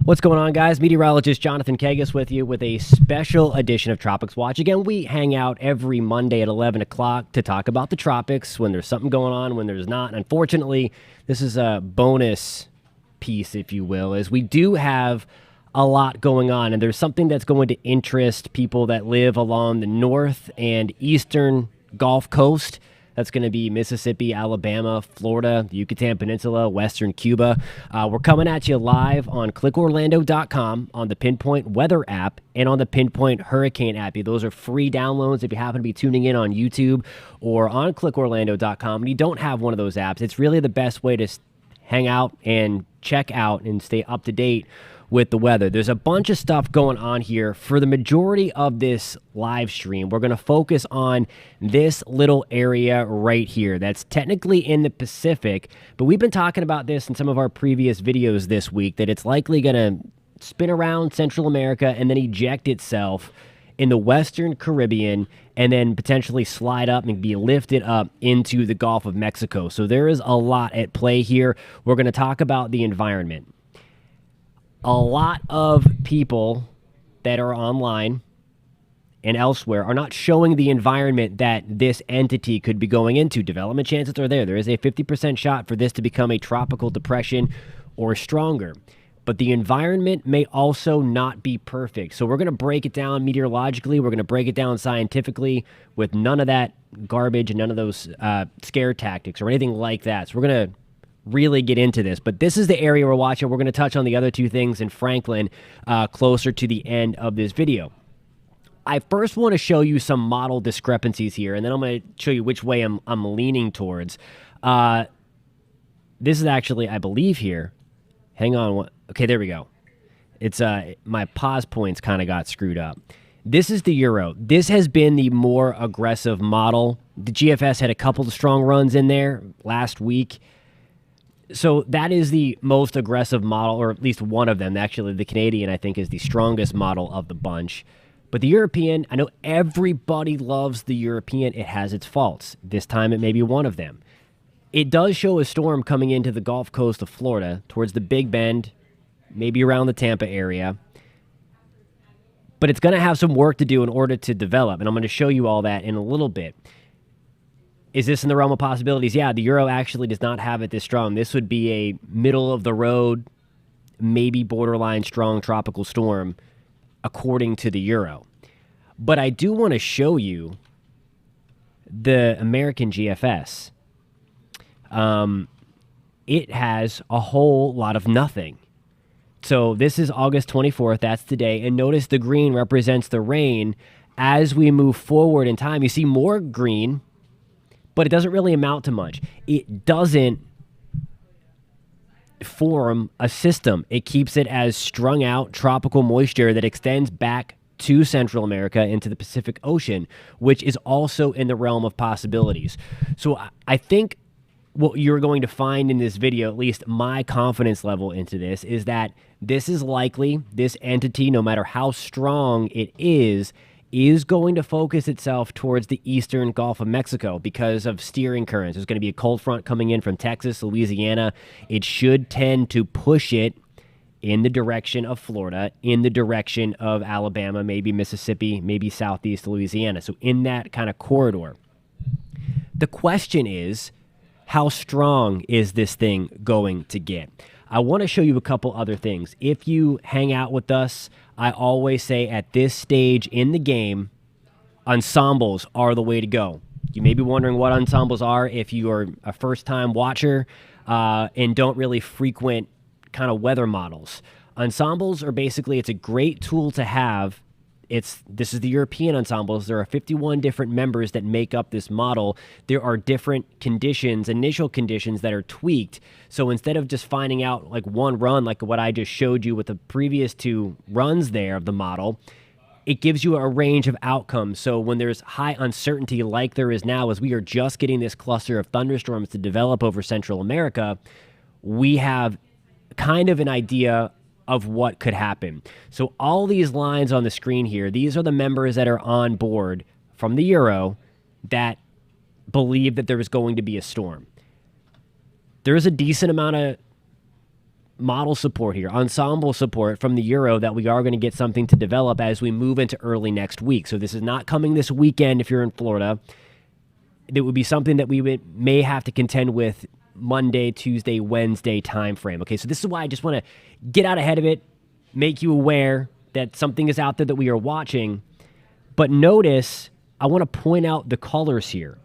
What's going on, guys? Meteorologist Jonathan Kagas with you with a special edition of Tropics Watch. Again, we hang out every Monday at 11 o'clock to talk about the tropics, when there's something going on, when there's not. And unfortunately, this is a bonus piece, if you will, as we do have a lot going on. And there's something that's going to interest people that live along the north and eastern Gulf Coast. That's going to be Mississippi, Alabama, Florida, the Yucatan Peninsula, Western Cuba. We're coming at you live on clickorlando.com, on the Pinpoint Weather app, and on the Pinpoint Hurricane app. Those are free downloads if you happen to be tuning in on YouTube or on clickorlando.com and you don't have one of those apps. It's really the best way to hang out and check out and stay up to date with the weather. There's a bunch of stuff going on here. For the majority of this live stream, we're going to focus on this little area right here. That's technically in the Pacific, but we've been talking about this in some of our previous videos this week, that it's likely going to spin around Central America and then eject itself in the Western Caribbean and then potentially slide up and be lifted up into the Gulf of Mexico. So there is a lot at play here. We're going to talk about the environment. A lot of people that are online and elsewhere are not showing the environment that this entity could be going into. Development chances are there. There is a 50% shot for this to become a tropical depression or stronger. But the environment may also not be perfect. So we're going to break it down meteorologically. We're going to break it down scientifically with none of that garbage and none of those scare tactics or anything like that. So we're going to really get into this, but this is the area we're watching. We're going to touch on the other two things in Franklin closer to the end of this video. I first want to show you some model discrepancies here, and then I'm going to show you which way I'm leaning towards. This is actually, I believe here. Hang on. Okay, there we go. It's my pause points kind of got screwed up. This is the Euro. This has been the more aggressive model. The GFS had a couple of strong runs in there last week. So that is the most aggressive model, or at least one of them. Actually, the Canadian, I think, is the strongest model of the bunch. But the European, I know everybody loves the European. It has its faults. This time, it may be one of them. It does show a storm coming into the Gulf Coast of Florida, towards the Big Bend, maybe around the Tampa area. But it's going to have some work to do in order to develop, and I'm going to show you all that in a little bit. Is this in the realm of possibilities? Yeah, the Euro actually does not have it this strong. This would be a middle-of-the-road, maybe borderline strong tropical storm, according to the Euro. But I do want to show you the American GFS. It has a whole lot of nothing. So this is August 24th. That's today. And notice the green represents the rain. As we move forward in time, you see more green, but it doesn't really amount to much. It doesn't form a system. It keeps it as strung out tropical moisture that extends back to Central America into the Pacific Ocean, which is also in the realm of possibilities. So I think what you're going to find in this video, at least my confidence level into this, is that this is likely, this entity, no matter how strong it is going to focus itself towards the eastern Gulf of Mexico because of steering currents. There's going to be a cold front coming in from Texas, Louisiana. It should tend to push it in the direction of Florida, in the direction of Alabama, maybe Mississippi, maybe southeast Louisiana. So in that kind of corridor. The question is, how strong is this thing going to get? I want to show you a couple other things. If you hang out with us, I always say at this stage in the game, ensembles are the way to go. You may be wondering what ensembles are if you are a first-time watcher and don't really frequent kind of weather models. Ensembles are basically, it's a great tool to have. This is the European ensembles. There are 51 different members that make up this model. There are different conditions, initial conditions that are tweaked. So instead of just finding out like one run, like what I just showed you with the previous two runs there of the model, it gives you a range of outcomes. So when there's high uncertainty like there is now, as we are just getting this cluster of thunderstorms to develop over Central America, we have kind of an idea of what could happen. So all these lines on the screen here, these are the members that are on board from the Euro that believe that there is going to be a storm. There is a decent amount of model support here, ensemble support from the Euro that we are going to get something to develop as we move into early next week. So this is not coming this weekend if you're in Florida. It would be something that we may have to contend with Monday, Tuesday, Wednesday timeframe. Okay, so this is why I just want to get out ahead of it, make you aware that something is out there that we are watching. But notice, I want to point out the colors here.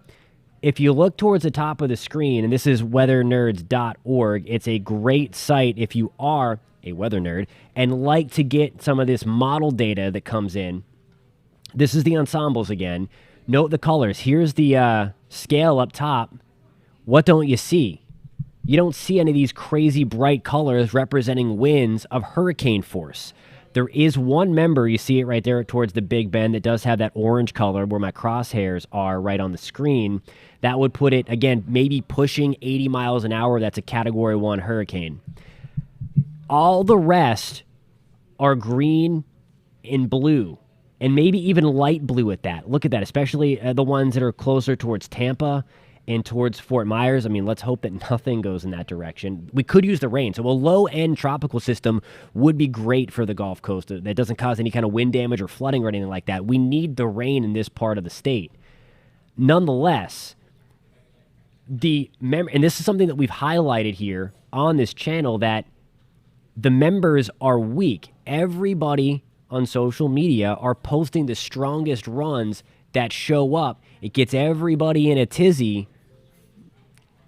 If you look towards the top of the screen, and this is weathernerds.org, it's a great site if you are a weather nerd and like to get some of this model data that comes in. This is the ensembles again. Note the colors. Here's the scale up top. What don't you see? You don't see any of these crazy bright colors representing winds of hurricane force. There is one member, you see it right there towards the Big Bend, that does have that orange color where my crosshairs are right on the screen. That would put it, again, maybe pushing 80 miles an hour. That's a Category 1 hurricane. All the rest are green and blue, and maybe even light blue at that. Look at that, especially the ones that are closer towards Tampa and towards Fort Myers. I mean, let's hope that nothing goes in that direction. We could use the rain. So a low-end tropical system would be great for the Gulf Coast. That doesn't cause any kind of wind damage or flooding or anything like that. We need the rain in this part of the state. Nonetheless, and this is something that we've highlighted here on this channel, that the members are weak. Everybody on social media are posting the strongest runs that show up. It gets everybody in a tizzy,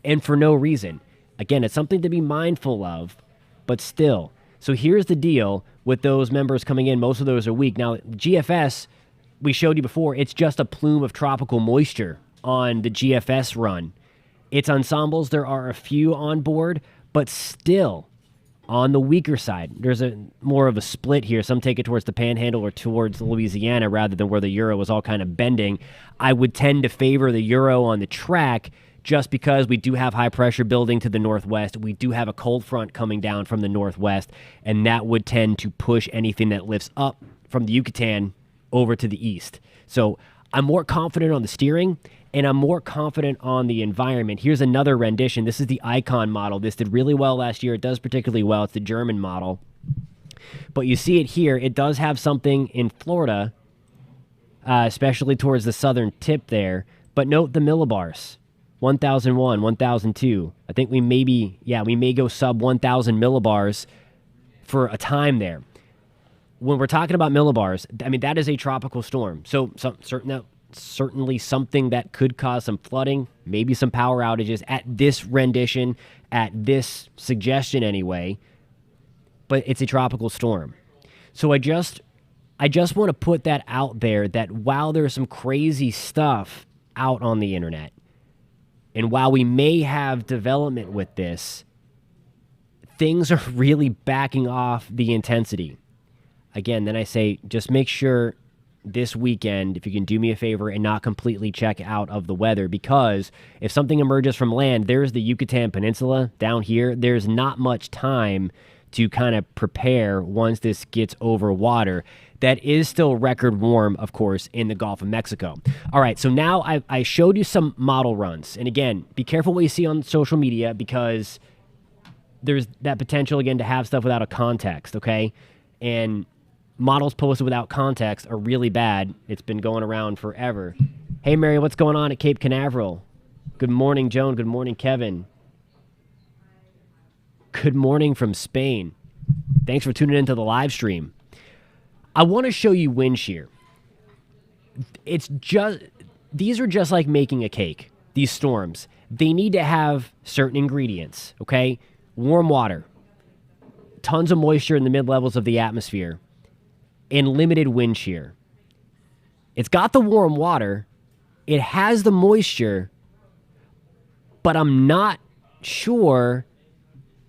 and for no reason. Again, it's something to be mindful of, but still. So here's the deal with those members coming in. Most of those are weak. Now, GFS, we showed you before, it's just a plume of tropical moisture on the GFS run. It's ensembles. There are a few on board, but still on the weaker side. There's more of a split here. Some take it towards the Panhandle or towards Louisiana rather than where the Euro was all kind of bending. I would tend to favor the Euro on the track just because we do have high pressure building to the northwest. We do have a cold front coming down from the northwest, and that would tend to push anything that lifts up from the Yucatan over to the east. So I'm more confident on the steering, and I'm more confident on the environment. Here's another rendition. This is the Icon model. This did really well last year. It does particularly well. It's the German model. But you see it here. It does have something in Florida, especially towards the southern tip there. But note the millibars. 1001, 1002. I think we may go sub 1000 millibars for a time there. When we're talking about millibars, I mean, that is a tropical storm. So certainly something that could cause some flooding, maybe some power outages at this rendition, at this suggestion anyway. But it's a tropical storm. So I just want to put that out there, that while there's some crazy stuff out on the internet, and while we may have development with this, things are really backing off the intensity. Again, then I say, just make sure this weekend, if you can do me a favor and not completely check out of the weather, because if something emerges from land, there's the Yucatan Peninsula down here. There's not much time to kind of prepare once this gets over water. That is still record warm, of course, in the Gulf of Mexico. All right, so now I showed you some model runs. And again, be careful what you see on social media, because there's that potential, again, to have stuff without a context, okay? And models posted without context are really bad. It's been going around forever. Hey, Mary, what's going on at Cape Canaveral? Good morning, Joan. Good morning, Kevin. Good morning from Spain. Thanks for tuning into the live stream. I want to show you wind shear. These are just like making a cake, these storms. They need to have certain ingredients, okay? Warm water, tons of moisture in the mid-levels of the atmosphere, and limited wind shear. It's got the warm water, it has the moisture, but I'm not sure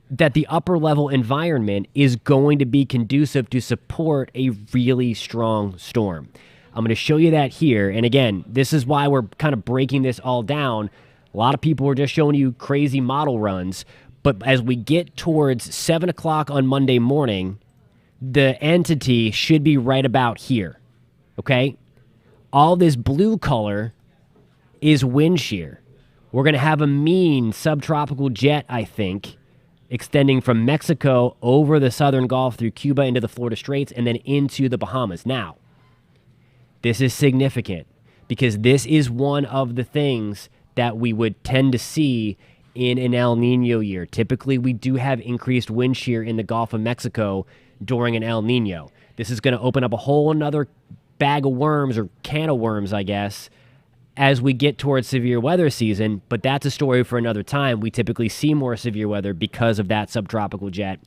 that the upper level environment is going to be conducive to support a really strong storm. I'm going to show you that here. And again, this is why we're kind of breaking this all down. A lot of people are just showing you crazy model runs. But as we get towards 7 o'clock on Monday morning, the entity should be right about here. Okay? All this blue color is wind shear. We're going to have a mean subtropical jet, I think, extending from Mexico over the southern Gulf through Cuba into the Florida Straits and then into the Bahamas. Now, this is significant because this is one of the things that we would tend to see in an El Nino year. Typically, we do have increased wind shear in the Gulf of Mexico during an El Nino. This is going to open up a whole another bag of worms, or can of worms, I guess, as we get towards severe weather season, but that's a story for another time. We typically see more severe weather because of that subtropical jet,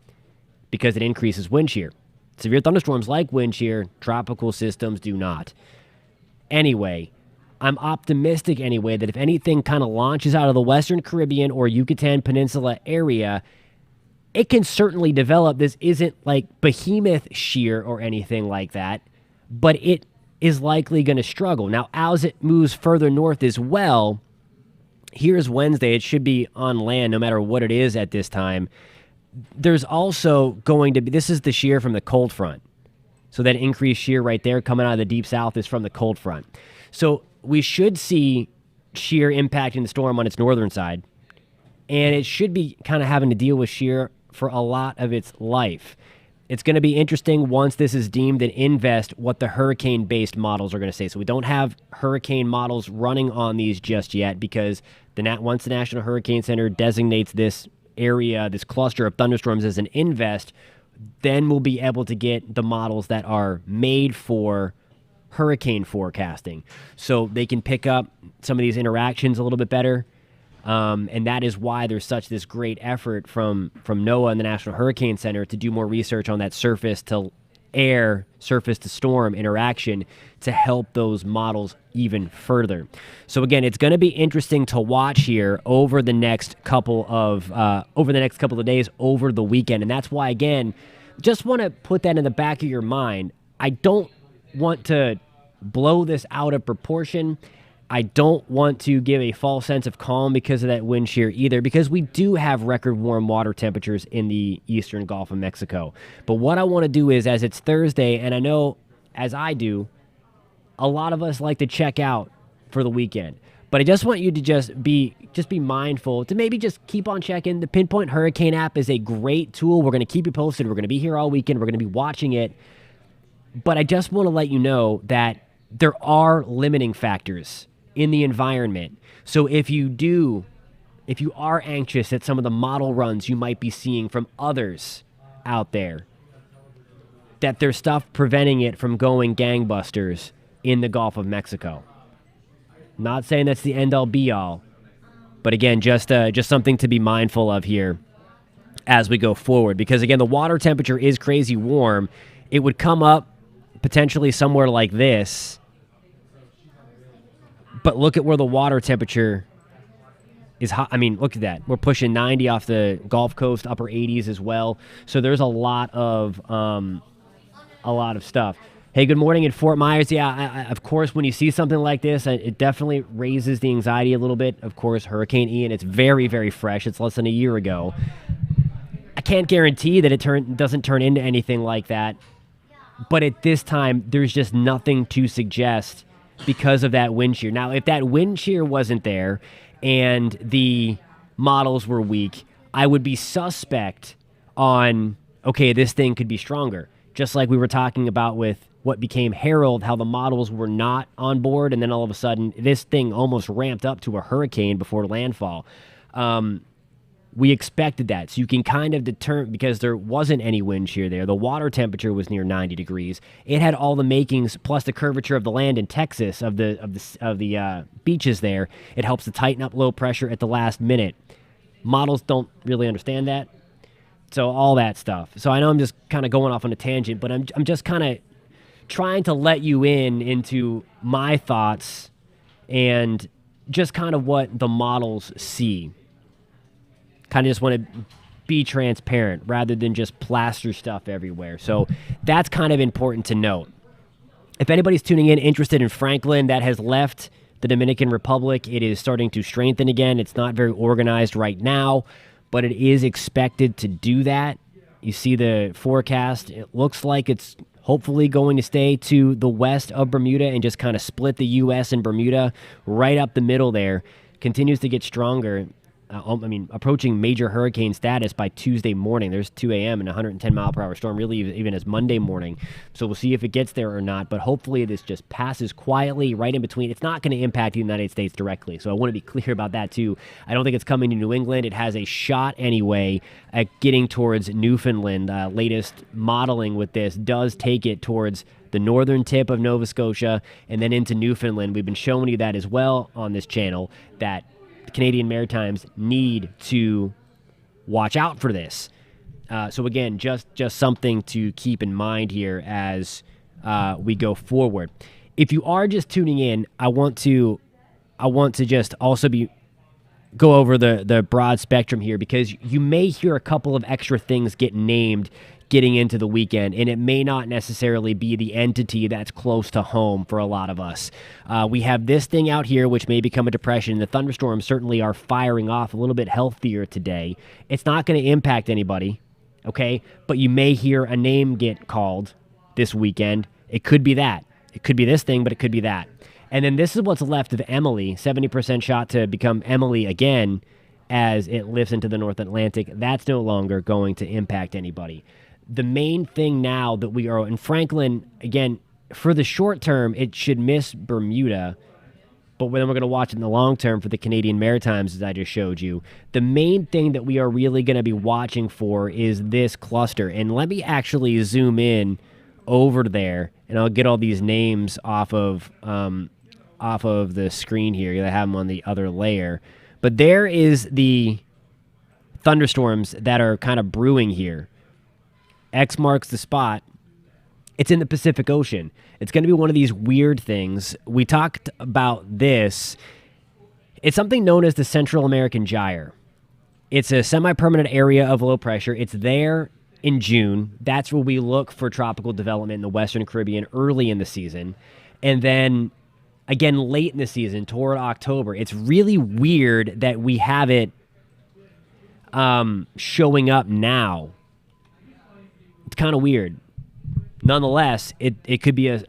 because it increases wind shear. Severe thunderstorms like wind shear, tropical systems do not. Anyway, I'm optimistic anyway that if anything kind of launches out of the Western Caribbean or Yucatan Peninsula area, it can certainly develop. This isn't like behemoth shear or anything like that, but it is likely going to struggle. Now, as it moves further north as well, here's Wednesday. It should be on land no matter what it is at this time. There's also going to be, this is the shear from the cold front. So that increased shear right there coming out of the deep south is from the cold front. So we should see shear impacting the storm on its northern side, and it should be kind of having to deal with shear for a lot of its life. It's going to be interesting once this is deemed an invest what the hurricane-based models are going to say. So we don't have hurricane models running on these just yet because once the National Hurricane Center designates this area, this cluster of thunderstorms as an invest, then we'll be able to get the models that are made for hurricane forecasting. So they can pick up some of these interactions a little bit better. And that is why there's such this great effort from NOAA and the National Hurricane Center to do more research on that surface to air, surface to storm interaction to help those models even further. So again, it's going to be interesting to watch here over the next couple of days, over the weekend. And that's why, again, just want to put that in the back of your mind. I don't want to blow this out of proportion. I don't want to give a false sense of calm because of that wind shear either, because we do have record warm water temperatures in the eastern Gulf of Mexico. But what I want to do is, as it's Thursday, and I know, as I do, a lot of us like to check out for the weekend. But I just want you to just be mindful to maybe just keep on checking. The Pinpoint Hurricane app is a great tool. We're going to keep you posted. We're going to be here all weekend. We're going to be watching it. But I just want to let you know that there are limiting factors in the environment. So if you are anxious at some of the model runs you might be seeing from others out there, that there's stuff preventing it from going gangbusters in the Gulf of Mexico. Not saying that's the end-all be-all, but again, just something to be mindful of here as we go forward. Because again, the water temperature is crazy warm. It would come up potentially somewhere like this. But look at where the water temperature is hot. I mean, look at that. We're pushing 90 off the Gulf Coast, upper 80s as well. So there's a lot of stuff. Hey, good morning in Fort Myers. Yeah, of course, when you see something like this, it definitely raises the anxiety a little bit. Of course, Hurricane Ian, it's very, very fresh. It's less than a year ago. I can't guarantee that it doesn't turn into anything like that. But at this time, there's just nothing to suggest because of that wind shear. Now, if that wind shear wasn't there and the models were weak, I would be suspect on, okay, this thing could be stronger. Just like we were talking about with what became Harold, how the models were not on board, and then all of a sudden, this thing almost ramped up to a hurricane before landfall. We expected that. So you can kind of determine, because there wasn't any wind shear there. The water temperature was near 90 degrees. It had all the makings, plus the curvature of the land in Texas, of the beaches there. It helps to tighten up low pressure at the last minute. Models don't really understand that. So all that stuff. So I know I'm just kind of going off on a tangent, but I'm just kind of trying to let you into my thoughts and just kind of what the models see. Kind of just want to be transparent rather than just plaster stuff everywhere. So that's kind of important to note. If anybody's tuning in interested in Franklin, that has left the Dominican Republic. It is starting to strengthen again. It's not very organized right now, but it is expected to do that. You see the forecast. It looks like it's hopefully going to stay to the west of Bermuda and just kind of split the U.S. and Bermuda right up the middle there. Continues to get stronger. approaching major hurricane status by Tuesday morning. There's 2 a.m. and 110-mile-per-hour storm, really even as Monday morning. So we'll see if it gets there or not. But hopefully this just passes quietly right in between. It's not going to impact the United States directly. So I want to be clear about that, too. I don't think it's coming to New England. It has a shot anyway at getting towards Newfoundland. Latest modeling with this does take it towards the northern tip of Nova Scotia and then into Newfoundland. We've been showing you that as well on this channel, that the Canadian Maritimes need to watch out for this. So again, just something to keep in mind here as we go forward. If you are just tuning in, I want to just also go over the broad spectrum here, because you may hear a couple of extra things get named getting into the weekend, and it may not necessarily be the entity that's close to home for a lot of us. We have this thing out here, which may become a depression. The thunderstorms certainly are firing off a little bit healthier today. It's not going to impact anybody, okay? But you may hear a name get called this weekend. It could be that. It could be this thing, but it could be that. And then this is what's left of Emily, 70% shot to become Emily again as it lifts into the North Atlantic. That's no longer going to impact anybody. The main thing now that we are in Franklin, again, for the short term, it should miss Bermuda, but then we're going to watch it in the long term for the Canadian Maritimes, as I just showed you. The main thing that we are really going to be watching for is this cluster. And let me actually zoom in over there, and I'll get all these names off of the screen here. I have them on the other layer. But there is the thunderstorms that are kind of brewing here. X marks the spot. It's in the Pacific Ocean. It's going to be one of these weird things. We talked about this. It's something known as the Central American Gyre. It's a semi-permanent area of low pressure. It's there in June. That's where we look for tropical development in the Western Caribbean early in the season. And then, again, late in the season, toward October. It's really weird that we have it showing up now. It's kind of weird. Nonetheless, it could be a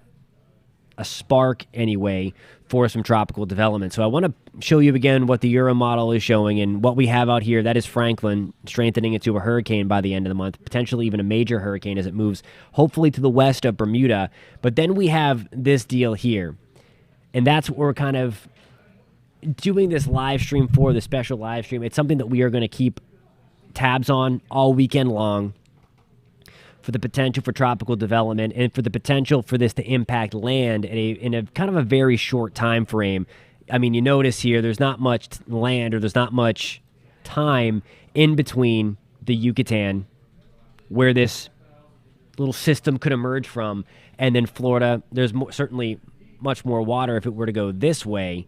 spark anyway for some tropical development. So I want to show you again what the Euro model is showing, and what we have out here. That is Franklin strengthening into a hurricane by the end of the month, potentially even a major hurricane as it moves hopefully to the west of Bermuda. But then we have this deal here, and that's what we're kind of doing this live stream for, the special live stream. It's something that we are going to keep tabs on all weekend long, for the potential for tropical development and for the potential for this to impact land in a kind of a very short time frame. I mean, you notice here there's not much land, or there's not much time in between the Yucatan, where this little system could emerge from, and then Florida. There's certainly much more water if it were to go this way.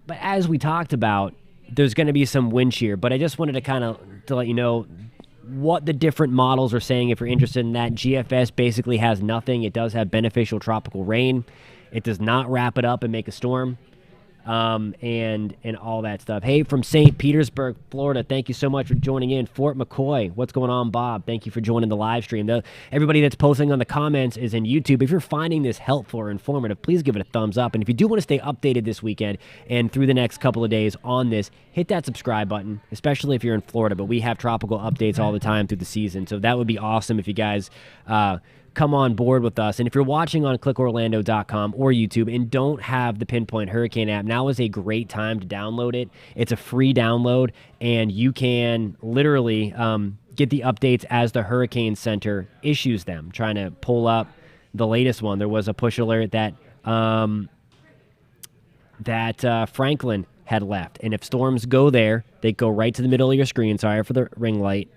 But as we talked about, there's going to be some wind shear. But I just wanted to kind of to let you know what the different models are saying if you're interested in that. GFS basically has nothing. It does have beneficial tropical rain. It does not wrap it up and make a storm, and all that stuff. Hey, from St. Petersburg, Florida, thank you so much for joining in. Fort McCoy, what's going on, Bob? Thank you for joining the live stream. Everybody that's posting on the comments is in YouTube. If you're finding this helpful or informative, please give it a thumbs up. And if you do want to stay updated this weekend and through the next couple of days on this, hit that subscribe button, especially if you're in Florida. But we have tropical updates all the time through the season, so that would be awesome if you guys come on board with us. And if you're watching on clickorlando.com or YouTube and don't have the Pinpoint Hurricane app, now is a great time to download it. It's a free download, and you can literally get the updates as the Hurricane Center issues them. I'm trying to pull up the latest one. There was a push alert that Franklin had left. And if storms go there, they go right to the middle of your screen. Sorry for the ring light.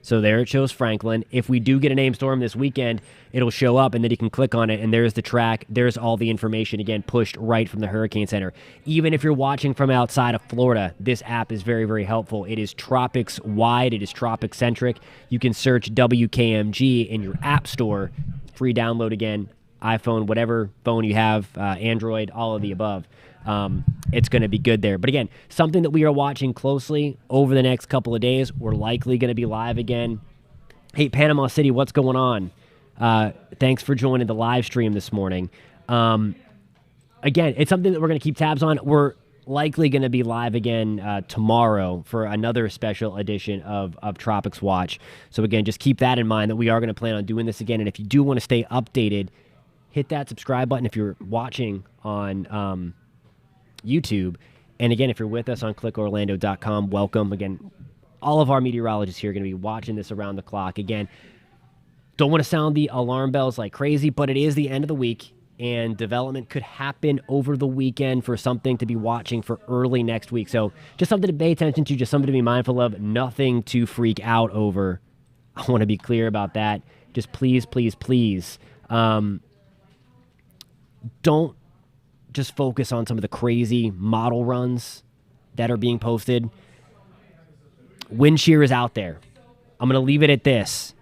So there it shows Franklin. If we do get a named storm this weekend, it'll show up, and then you can click on it, and there's the track. There's all the information, again, pushed right from the Hurricane Center. Even if you're watching from outside of Florida, this app is very, very helpful. It is tropics-wide. It is tropic-centric. You can search WKMG in your app store. Free download, again, iPhone, whatever phone you have, Android, all of the above. It's going to be good there. But again, something that we are watching closely over the next couple of days. We're likely going to be live again. Hey, Panama City, what's going on? Thanks for joining the live stream this morning. Again, it's something that we're going to keep tabs on. We're likely going to be live again tomorrow for another special edition of Tropics Watch. So again, just keep that in mind that we are going to plan on doing this again. And if you do want to stay updated, hit that subscribe button if you're watching on YouTube. And again, if you're with us on clickorlando.com, welcome. Again, all of our meteorologists here are going to be watching this around the clock. Again, don't want to sound the alarm bells like crazy, but it is the end of the week. And development could happen over the weekend for something to be watching for early next week. So just something to pay attention to, just something to be mindful of, nothing to freak out over. I want to be clear about that. Just please, please, please, don't just focus on some of the crazy model runs that are being posted. Wind shear is out there. I'm going to leave it at this.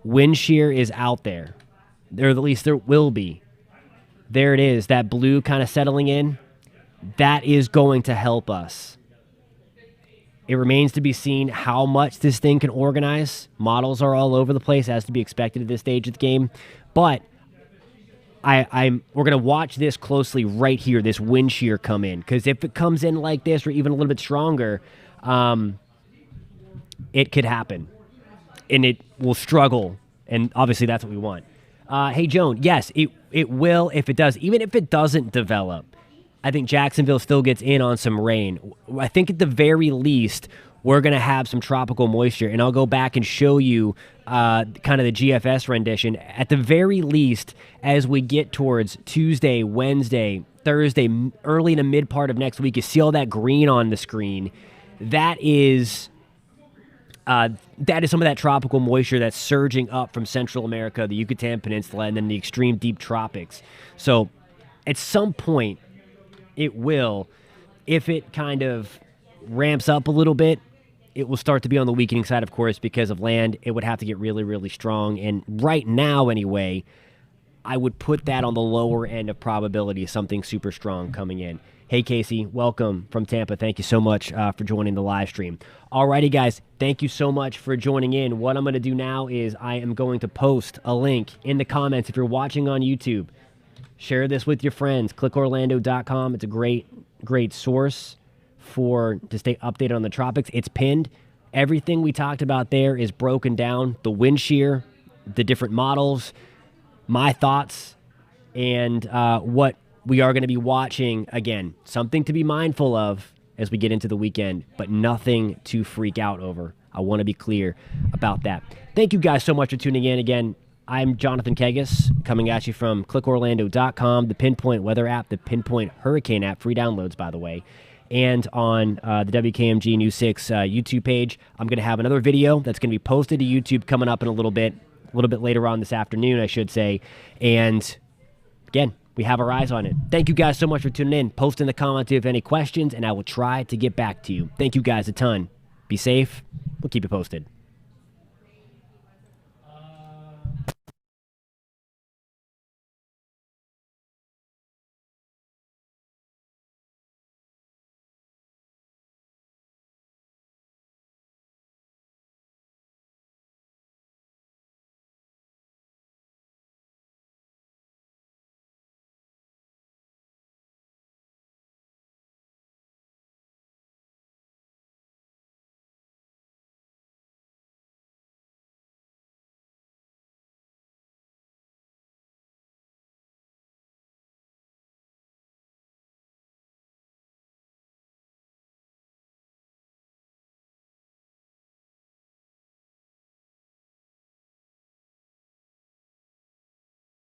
Wind shear is out there. Or at least there will be. There it is, that blue kind of settling in. That is going to help us. It remains to be seen how much this thing can organize. Models are all over the place, as to be expected at this stage of the game. But we're going to watch this closely right here, this wind shear come in. Because if it comes in like this or even a little bit stronger, it could happen. And it will struggle. And obviously that's what we want. Hey, Joan, yes, it will if it does. Even if it doesn't develop, I think Jacksonville still gets in on some rain. I think at the very least, we're going to have some tropical moisture. And I'll go back and show you kind of the GFS rendition. At the very least, as we get towards Tuesday, Wednesday, Thursday, early in the mid part of next week, you see all that green on the screen. That is some of that tropical moisture that's surging up from Central America, the Yucatan Peninsula, and then the extreme deep tropics. So at some point, it will, if it kind of ramps up a little bit, it will start to be on the weakening side, of course, because of land. It would have to get really, really strong. And right now, anyway, I would put that on the lower end of probability, something super strong coming in. Hey, Casey, welcome from Tampa. Thank you so much for joining the live stream. Alrighty, guys, thank you so much for joining in. What I'm going to do now is I am going to post a link in the comments. If you're watching on YouTube, share this with your friends. Clickorlando.com. It's a great source to stay updated on the tropics. It's pinned. Everything we talked about there is broken down. The wind shear, the different models, my thoughts, and what we are going to be watching. Again, something to be mindful of as we get into the weekend, but nothing to freak out over. I want to be clear about that. Thank you guys so much for tuning in. Again, I'm Jonathan Kegas, coming at you from clickorlando.com, the Pinpoint weather app, the Pinpoint hurricane app, free downloads, by the way, and on the WKMG News 6 YouTube page. I'm going to have another video that's going to be posted to YouTube coming up in a little bit later on this afternoon, I should say. And again, we have our eyes on it. Thank you guys so much for tuning in. Post in the comments if you have any questions, and I will try to get back to you. Thank you guys a ton. Be safe. We'll keep you posted.